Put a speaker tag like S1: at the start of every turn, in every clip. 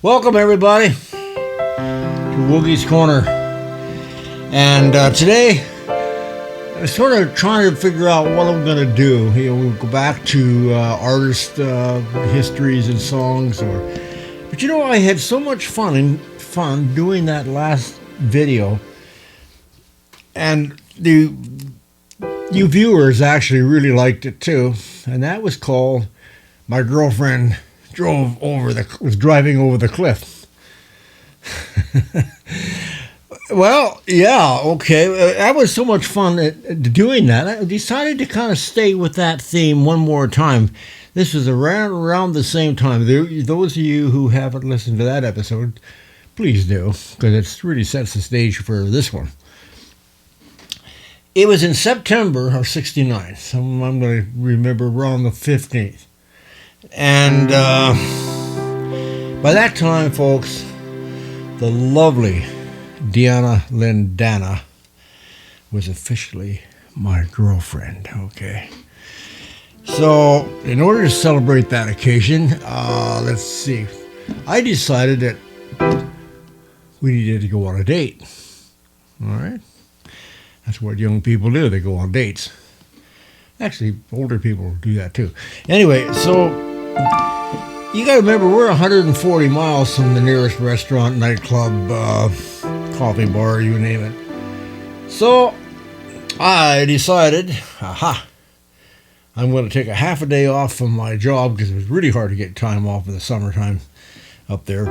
S1: Welcome everybody to Woogies Corner, and today I'm sort of trying to figure out what I'm going to do. We'll go back to artist histories and songs, but I had so much fun doing that last video, and you viewers actually really liked it too, and that was called "My Girlfriend was driving over the cliff." Well, yeah, okay. That was so much fun doing that. I decided to kind of stay with that theme one more time. This was around the same time. Those of you who haven't listened to that episode, please do, because it really sets the stage for this one. It was in September of '69, so I'm going to remember around the 15th. And by that time, folks, the lovely Deanna Lindana was officially my girlfriend, okay? So, in order to celebrate that occasion, let's see, I decided that we needed to go on a date, all right? That's what young people do, they go on dates. Actually, older people do that too. Anyway, so you got to remember, we're 140 miles from the nearest restaurant, nightclub, coffee bar, you name it. So I decided, I'm going to take a half a day off from my job because it was really hard to get time off in the summertime up there.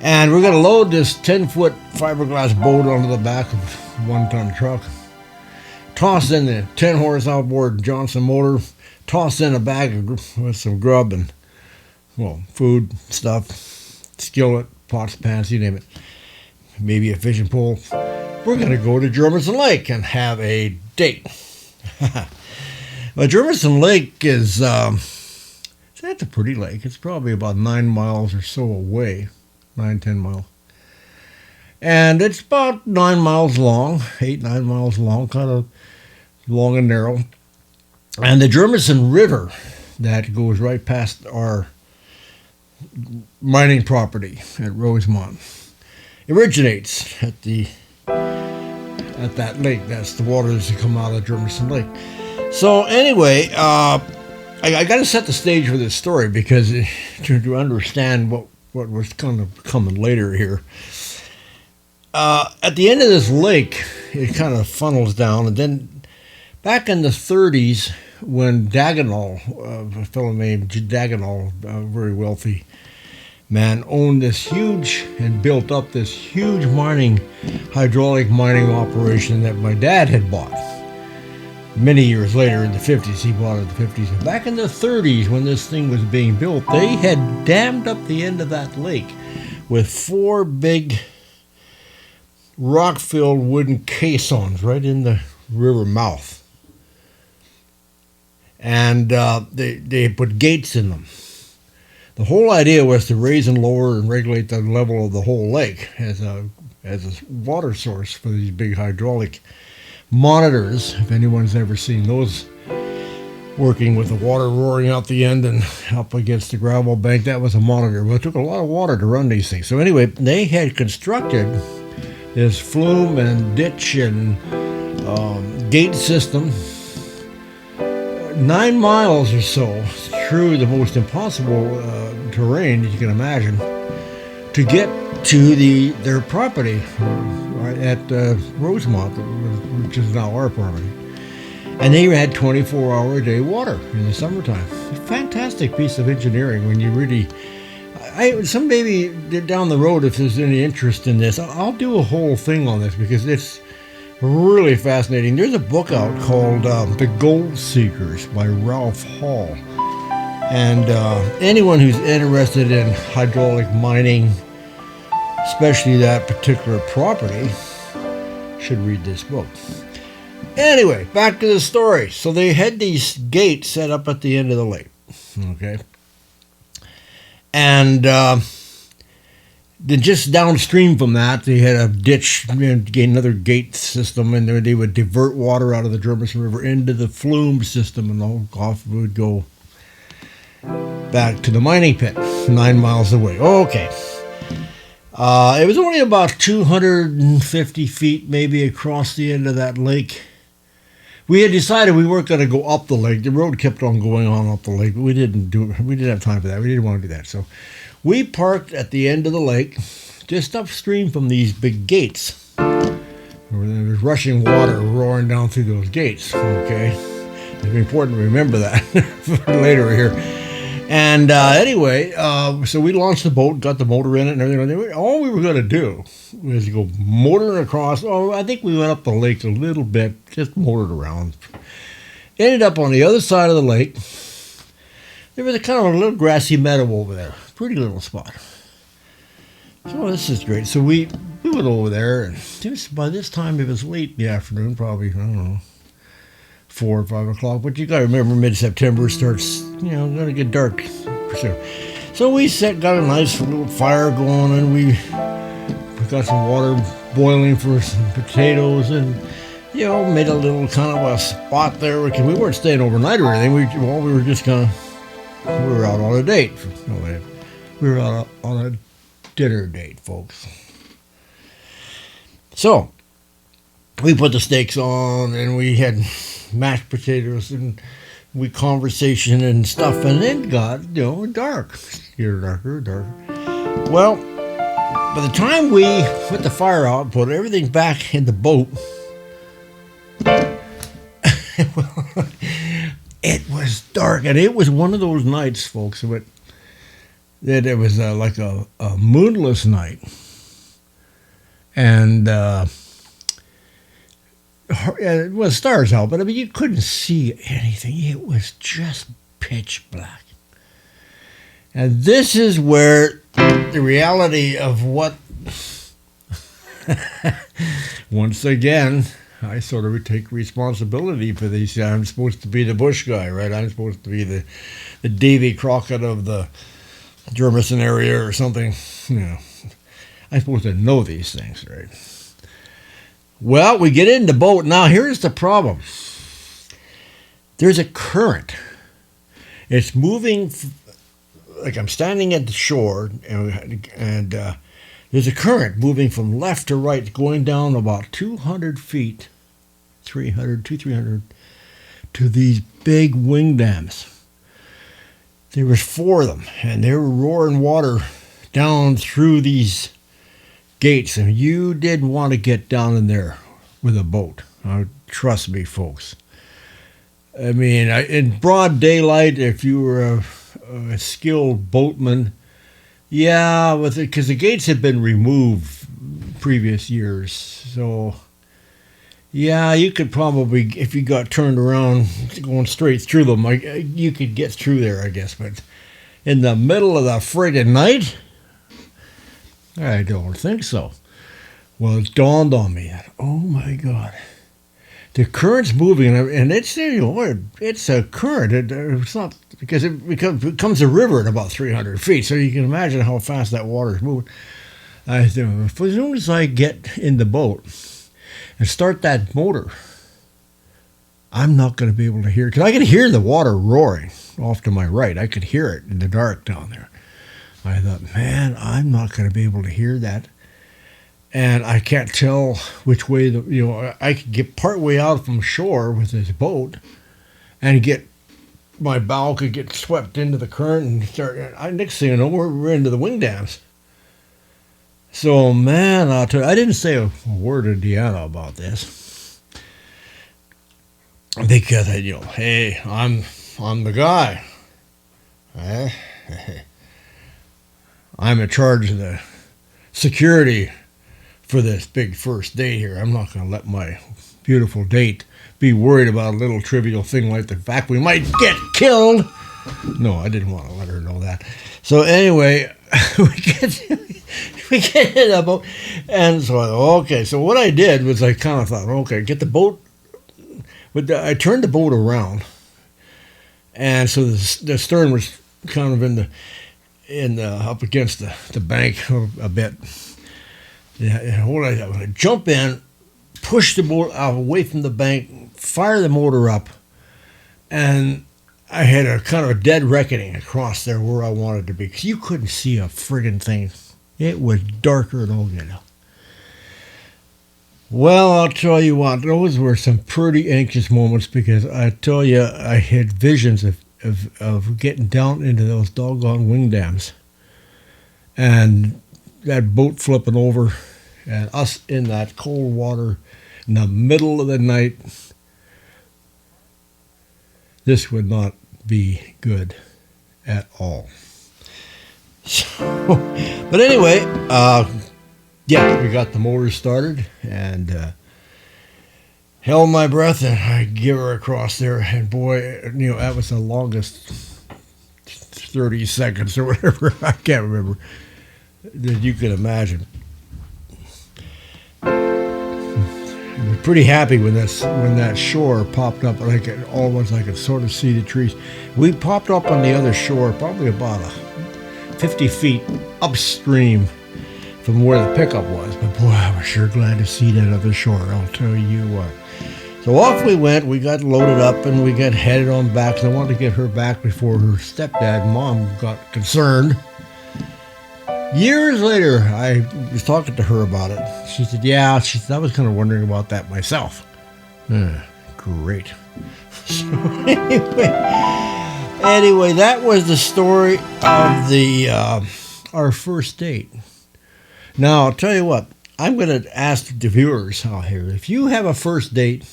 S1: And we're going to load this 10-foot fiberglass boat onto the back of a one-ton truck. Toss in the 10-horse outboard Johnson motor. Toss in a bag with some grub and, food, stuff, skillet, pots, pans, you name it. Maybe a fishing pole. We're going to go to Germiston Lake and have a date. Well, Germiston Lake is, that's a pretty lake. It's probably about 9 miles or so away. 9-10 miles. And it's about 9 miles long, 8-9 miles long, kind of long and narrow. And the Germiston River that goes right past our mining property at Rosemont originates at that lake. That's the waters that come out of Germiston Lake. So anyway, I got to set the stage for this story because to understand what was kind of coming later here. At the end of this lake, it kind of funnels down, and then back in the 30s, when Dagenhall, a fellow named Dagenhall, a very wealthy man, owned this huge and built up this huge hydraulic mining operation that my dad had bought. Many years later, in the 50s, he bought it in the 50s. And back in the 30s, when this thing was being built, they had dammed up the end of that lake with 4 big rock-filled wooden caissons right in the river mouth. And they put gates in them. The whole idea was to raise and lower and regulate the level of the whole lake as a water source for these big hydraulic monitors. If anyone's ever seen those working with the water roaring out the end and up against the gravel bank, that was a monitor. But it took a lot of water to run these things. So anyway, they had constructed this flume and ditch and gate system 9 miles or so through the most impossible terrain that you can imagine to get to their property right at Rosemont, which is now our property. And they had 24-hour-a-day water in the summertime. A fantastic piece of engineering when you really... maybe down the road, if there's any interest in this, I'll do a whole thing on this because it's really fascinating. There's a book out called The Gold Seekers by Ralph Hall. And anyone who's interested in hydraulic mining, especially that particular property, should read this book. Anyway, back to the story. So they had these gates set up at the end of the lake. Okay. And then just downstream from that, they had a ditch, another gate system, and they would divert water out of the Germiston River into the flume system, and off we would go back to the mining pit, 9 miles away. Okay. It was only about 250 feet maybe across the end of that lake. We had decided we weren't going to go up the lake. The road kept on going on up the lake, but we didn't have time for that. We didn't want to do that. So we parked at the end of the lake, just upstream from these big gates. There was rushing water roaring down through those gates. Okay, it's important to remember that for later here. And anyway, so we launched the boat, got the motor in it and everything. All we were going to do was go motoring across. Oh, I think we went up the lake a little bit, just motored around. Ended up on the other side of the lake. There was a kind of a little grassy meadow over there. Pretty little spot. So this is great. So we went over there, and by this time it was late in the afternoon, probably, I don't know, 4 or 5 o'clock, but you got to remember mid-September starts, going to get dark for sure. So we got a nice little fire going, and we got some water boiling for some potatoes, and made a little kind of a spot there. We weren't staying overnight or anything. We were just we were out on a date. We were out on a dinner date, folks. So we put the steaks on, and we had mashed potatoes, and we conversation and stuff, and it got dark, darker. Well, by the time we put the fire out, put everything back in the boat, it was dark, and it was one of those nights, folks, that it was like a moonless night, and it was stars out, but I mean, you couldn't see anything. It was just pitch black. And this is where the reality of what, once again, I sort of take responsibility for these. I'm supposed to be the bush guy, right? I'm supposed to be the Davy Crockett of the Germiston area or something. I'm supposed to know these things, right? Well, we get in the boat. Now, here's the problem. There's a current. It's moving, like I'm standing at the shore, and there's a current moving from left to right, going down about 200 feet, 300 to these big wing dams. There was 4 of them, and they were roaring water down through these gates, and you didn't want to get down in there with a boat. Trust me, folks. I mean, in broad daylight, if you were a skilled boatman, because the gates had been removed previous years, so you could probably, if you got turned around going straight through them, you could get through there, I guess. But in the middle of the friggin' night, I don't think so. Well, it dawned on me that, oh my God, the current's moving, and it's it's a current. It's not, because it becomes a river at about 300 feet, so you can imagine how fast that water is moving. I thought, as soon as I get in the boat and start that motor, I'm not going to be able to hear, because I could hear the water roaring off to my right. I could hear it in the dark down there. I thought, man, I'm not going to be able to hear that. And I can't tell which way, I could get part way out from shore with this boat and my bow could get swept into the current and start, next thing you know, we're into the wing dams. So, man, I'll tell you, I didn't say a word to Deanna about this. Because, hey, I'm the guy. I'm in charge of the security for this big first date here. I'm not going to let my beautiful date be worried about a little trivial thing like the fact we might get killed. No, I didn't want to let her know that. So anyway, we get in the boat, and so I thought, okay. So what I did was I kind of thought, okay, get the boat. But I turned the boat around, and so the stern was kind of in the up against the bank a bit. Yeah, what I did was I jump in, push the boat out away from the bank, fire the motor up, and I had a kind of a dead reckoning across there where I wanted to be, because you couldn't see a friggin' thing. It was darker than all get out. Well, I'll tell you what, those were some pretty anxious moments because I tell you, I had visions of getting down into those doggone wing dams and that boat flipping over and us in that cold water in the middle of the night. This would not be good at all. So, but anyway, yeah, we got the motor started and held my breath and I give her across there. And boy, that was the longest 30 seconds or whatever, I can't remember, that you could imagine. I was pretty happy when that shore popped up, like almost I could sort of see the trees. We popped up on the other shore, probably about 50 feet upstream from where the pickup was. But boy, I was sure glad to see that other shore, I'll tell you what. So off we went, we got loaded up and we got headed on back. So I wanted to get her back before her stepdad and mom got concerned. Years later, I was talking to her about it. She said, yeah, I was kind of wondering about that myself. Great. So anyway, that was the story of our first date. Now, I'll tell you what, I'm going to ask the viewers out here, if you have a first date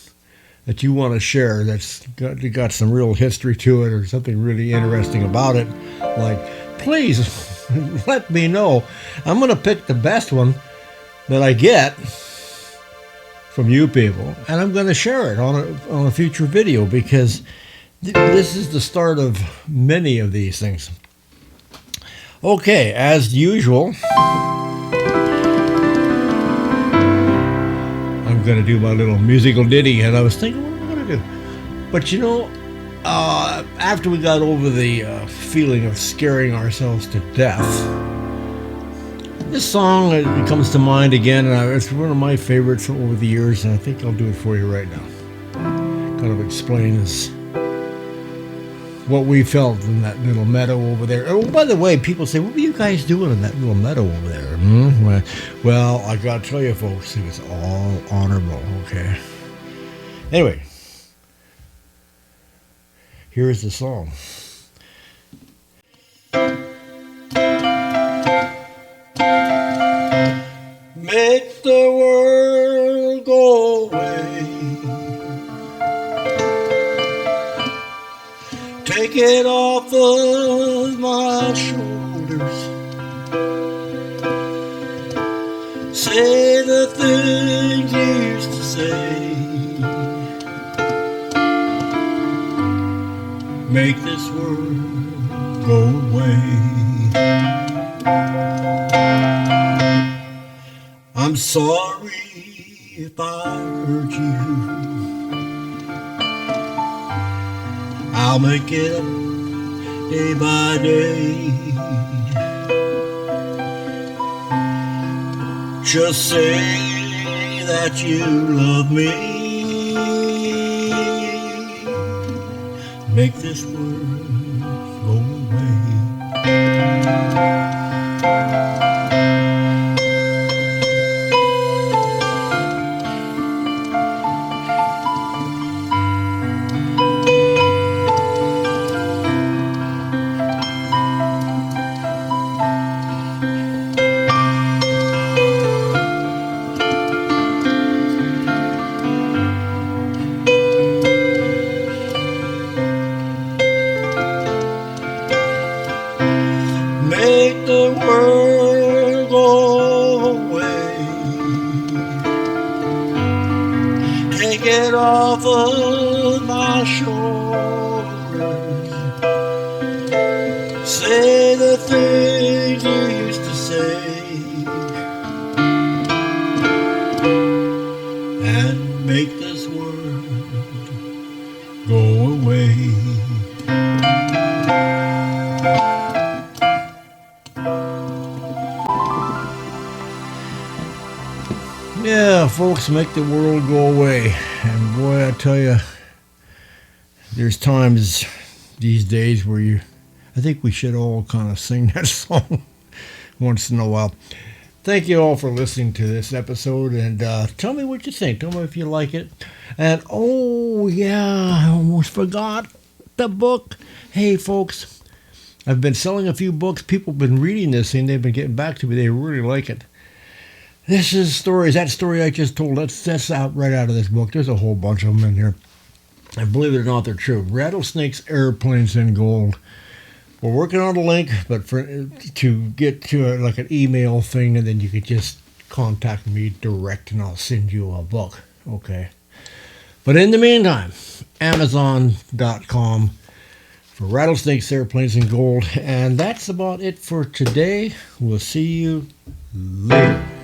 S1: that you want to share that's got some real history to it or something really interesting about it, like, please let me know. I'm going to pick the best one that I get from you people, and I'm going to share it on a future video because this is the start of many of these things. Okay, as usual, I'm going to do my little musical ditty, and I was thinking, what am I going to do? But after we got over the feeling of scaring ourselves to death, this song it comes to mind again, and it's one of my favorites over the years, and I think I'll do it for you right now. Kind of explains what we felt in that little meadow over there. Oh, by the way, people say, what were you guys doing in that little meadow over there? Well, I got to tell you, folks, it was all honorable, okay? Anyway, here's the song. Make the world go away. Take it off of my shoulders. Say the things you used to say. Make this world go away. I'm sorry if I hurt you. I'll make it up day by day. Just say that you love me. Make this world go away. Make the world go away. Take it off of my shoulders. Say the things you used to say. And make this world go away. Yeah, folks, make the world go away. And boy, I tell you, there's times these days where I think we should all kind of sing that song once in a while. Thank you all for listening to this episode, and tell me what you think. Tell me if you like it. And oh yeah, I almost forgot the book. Hey folks, I've been selling a few books. People have been reading this thing. They've been getting back to me. They really like it. This is stories. That story I just told, that's out right out of this book. There's a whole bunch of them in here. And believe it or not, they're true. Rattlesnakes, Airplanes, and Gold. We're working on a link, but to get to like an email thing, and then you could just contact me direct, and I'll send you a book. Okay. But in the meantime, Amazon.com for Rattlesnakes, Airplanes, and Gold. And that's about it for today. We'll see you later.